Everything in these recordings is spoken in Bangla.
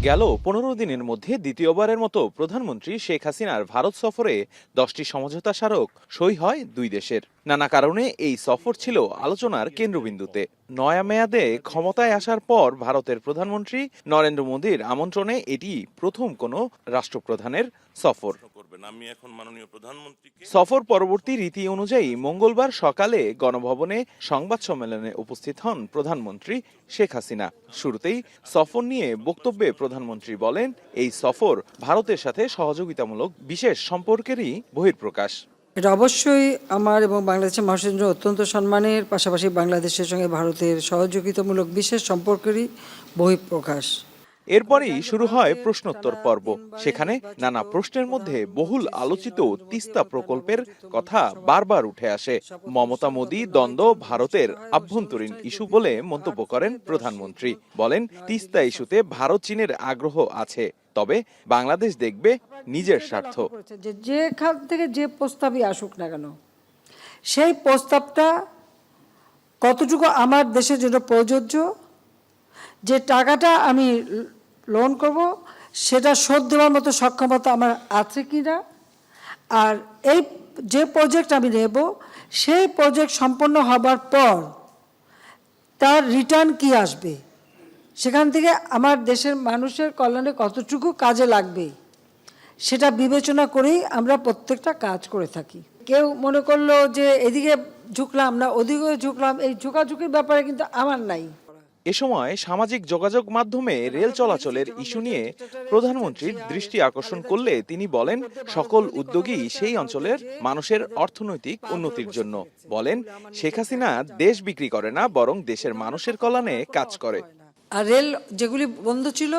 গেল ১৫ দিনের মধ্যে দ্বিতীয়বারের মতো প্রধানমন্ত্রী শেখ হাসিনার ভারত সফরে ১০টি সমঝোতা স্মারক সই হয় দুই দেশের। নানা কারণে এই সফর ছিল আলোচনার কেন্দ্রবিন্দুতে। নয়া মেয়াদে ক্ষমতায় আসার পর ভারতের প্রধানমন্ত্রী নরেন্দ্র মোদীর আমন্ত্রণে এটি প্রথম কোনো রাষ্ট্রপ্রধানের সফর। সফর পরবর্তী রীতি অনুযায়ী মঙ্গলবার সকালে গণভবনে সংবাদ সম্মেলনে উপস্থিত হন প্রধানমন্ত্রী শেখ হাসিনা। শুরুতেই সফর নিয়ে বক্তব্যে প্রধানমন্ত্রী বলেন, এই সফর ভারতের সাথে সহযোগিতামূলক বিশেষ সম্পর্কেরই বহিঃপ্রকাশ। এটা অবশ্যই আমার এবং বাংলাদেশের মানুষের জন্য অত্যন্ত সম্মানের, পাশাপাশি বাংলাদেশের সঙ্গে ভারতের সহযোগিতামূলক বিশেষ সম্পর্কেরই বহিঃপ্রকাশ। এরপরেই শুরু হয় প্রশ্নোত্তর পর্ব। সেখানে নানা প্রশ্নের মধ্যে বহুল আলোচিত তিস্তা প্রকল্পের কথা বারবার উঠে আসে। মমতা মোদী দ্বন্দ্ব ভারতের আভ্যন্তরীণ ইস্যু বলে মন্তব্য করেন প্রধানমন্ত্রী। বলেন, তিস্তা ইস্যুতে ভারত চীনের আগ্রহ আছে, তবে বাংলাদেশ দেখবে নিজের স্বার্থ। যেখান থেকে যে প্রস্তাবই আসুক না কেন, সেই প্রস্তাবটা কতটুকু আমার দেশের জন্য প্রযোজ্য, যে টাকাটা আমি লোন করব সেটা শোধ দেওয়ার মতো সক্ষমতা আমার আছে কি না, আর এই যে প্রজেক্ট আমি নেব সেই প্রজেক্ট সম্পন্ন হবার পর তার রিটার্ন কি আসবে, সেখান থেকে আমার দেশের মানুষের কল্যাণে কতটুকু কাজে লাগবে সেটা বিবেচনা করেই আমরা প্রত্যেকটা কাজ করে থাকি। কেউ মনে করলো যে এদিকে ঝুঁকলাম না ওদিকে ঝুঁকলাম, এই ঝুঁকাঝুঁকির ব্যাপারে কিন্তু আমার নাই। এ সময় সামাজিক যোগাযোগ মাধ্যমে রেল চলাচলের ইস্যু নিয়ে প্রধানমন্ত্রীর দৃষ্টি আকর্ষণ করলে তিনি বলেন, সকল উদ্যোগই সেই অঞ্চলের মানুষের অর্থনৈতিক উন্নতির জন্য। বলেন, শেখ হাসিনা দেশ বিক্রি করে না, বরং দেশের মানুষের কল্যাণে কাজ করে। আর রেল যেগুলি বন্ধ ছিল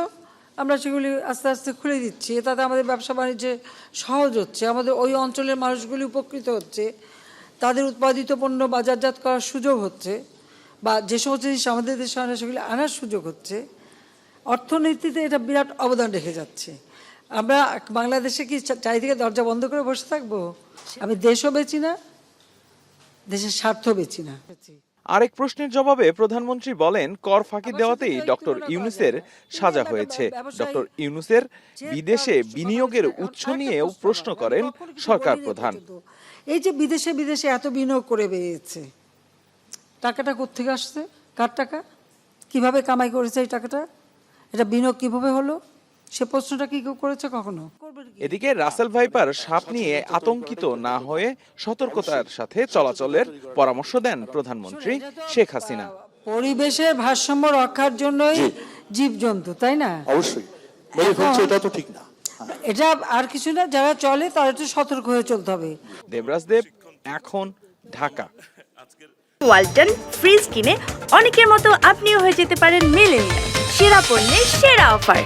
আমরা সেগুলি আস্তে আস্তে খুলে দিচ্ছি, তাতে আমাদের ব্যবসা বাণিজ্যে সহজ হচ্ছে, আমাদের ওই অঞ্চলের মানুষগুলি উপকৃত হচ্ছে, তাদের উৎপাদিত পণ্য বাজারজাত করার সুযোগ হচ্ছে, বা যে সমস্ত জিনিস আমাদের দেশে আনে সেগুলি আনার সুযোগ হচ্ছে। অর্থনীতিতে এটা বিরাট অবদান রেখে যাচ্ছে। আমরা বাংলাদেশে কি চারিদিকে দরজা বন্ধ করে বসে থাকবো? আমি দেশও বেচি না, দেশের স্বার্থ বেচি না। আরেক প্রশ্নের জবাবে প্রধানমন্ত্রী বলেন, কর ফাঁকি দেওয়াতেই ডক্টর ইউনূসের সাজা হয়েছে। ডক্টর ইউনূসের বিদেশে বিনিয়োগের উৎস নিয়েও প্রশ্ন করেন সরকার প্রধান। এই যে বিদেশে বিদেশে এত বিনিয়োগ করে বেরিয়েছে, টাকাটা কোত্থেকে আসছে, কার টাকা, কিভাবে কামাই করেছে এই টাকাটা, এটা বিনিয়োগ কিভাবে হলো, সে প্রশ্নটা কি কেউ করেছে কখনো? এদিকে রাসেল ভাইপার সাপ নিয়ে আতঙ্কিত না হয়ে সতর্কতার সাথে চলাচলের পরামর্শ দেন প্রধানমন্ত্রী শেখ হাসিনা। পরিবেশের ভারসাম্য রক্ষার জন্যই জীবজন্তু, তাই না? অবশ্যই, এটা তো ঠিক না, এটা আর কিছু না, যারা চলে তারা একটু সতর্ক হয়ে চলতে হবে। দেবরাজ দেব, এখন, ঢাকা। ওয়ালটন ফ্রিজ কিনে অনেকের মতো আপনিও হয়ে যেতে পারেন মিলেনিয়াল। সেরা পণ্যের সেরা অফার।